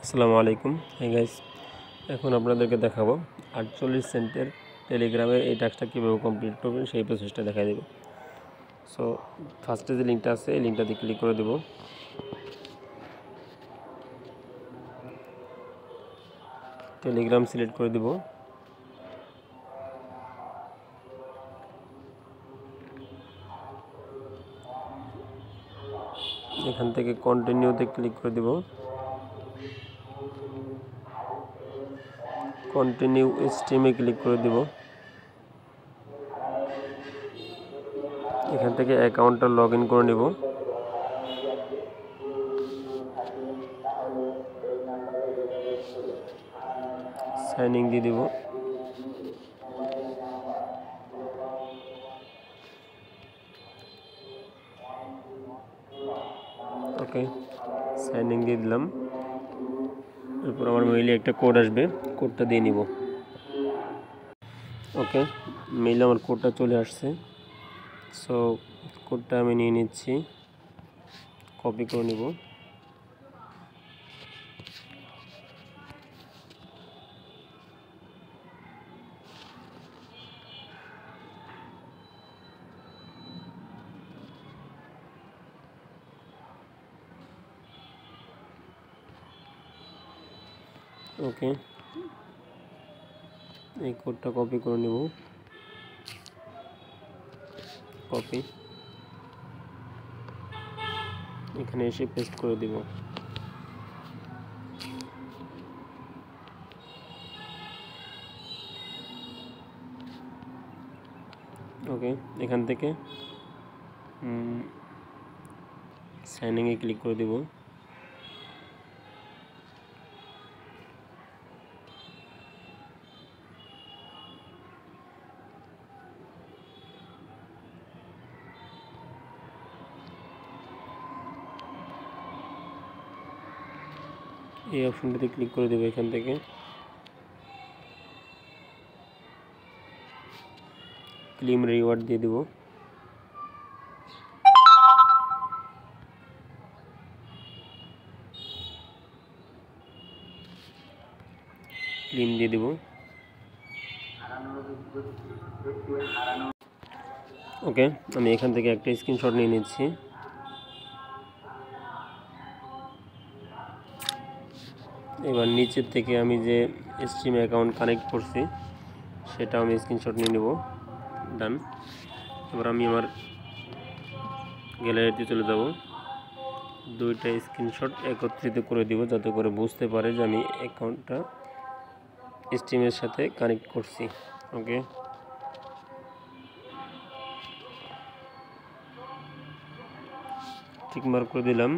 আসসালামু আলাইকুম। Hi guys, এখন আপনাদেরকে দেখাবো 48 সেন্টের টেলিগ্রামে এই টাস্কটা কীভাবে কমপ্লিট করবেন সেই প্রসেসটা দেখাই দেব। সো ফার্স্টে যে লিঙ্কটা আছে এই লিঙ্কটাতে ক্লিক করে দেব। টেলিগ্রাম সিলেক্ট করে দেব। এখান থেকে কন্টিনিউতে ক্লিক করে দেব। কন্টিনিউ স্ট্রিমে ক্লিক করে দেব। এখান থেকে অ্যাকাউন্টটা লগ ইন করে নেব। সাইন ইন দিয়ে দেব। ওকে, সাইন ইন দিয়ে দিলাম। এরপর আমার মেইলে একটা কোড আসবে, কোডটা দিয়ে নিব। ওকে, মেইলে আমার কোডটা চলে আসছে। সো কোডটা আমি নিয়ে নিচ্ছি, কপি করে নিব। ওকে, এই কোডটা কপি করে নিব। কপি, এখানে এসে পেস্ট করে দিব। ওকে, এখান থেকে সাইন ইনে ক্লিক করে দিব। এই অপশনটাতে ক্লিক করে দেব। এখান থেকে ক্লেম রিওয়ার্ড দিয়ে দেব। ক্লেম দিয়ে দেব। ওকে, আমি এখান থেকে একটা স্ক্রিনশট নিয়ে নিচ্ছি। এবার নিচের থেকে আমি যে স্ট্রিম অ্যাকাউন্ট কানেক্ট করছি সেটা আমি স্ক্রিনশট নিয়ে নেব। ডান। এবার আমি আমার গ্যালারিতে চলে যাব। দুইটা স্ক্রিনশট একত্রিত করে দিব যাতে করে বুঝতে পারে যে আমি অ্যাকাউন্টটা স্ট্রিমের সাথে কানেক্ট করছি। ওকে, টিক মার্ক করে দিলাম।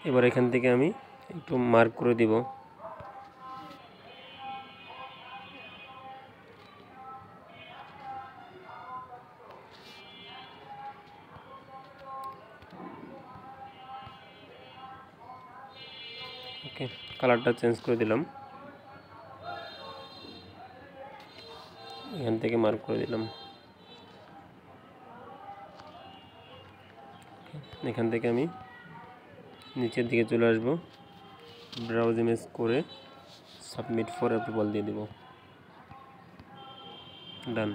এবার এখান থেকে আমি একটু মার্ক করে দিব। ওকে, কালারটা চেঞ্জ করে দিলাম। এখান থেকে মার্ক করে দিলাম। এখান থেকে আমি নিচের দিকে চলে আসব। ব্রাউজ ইমেজ করে সাবমিট ফর অ্যাপ্রুভাল দিয়ে দেব। ডান।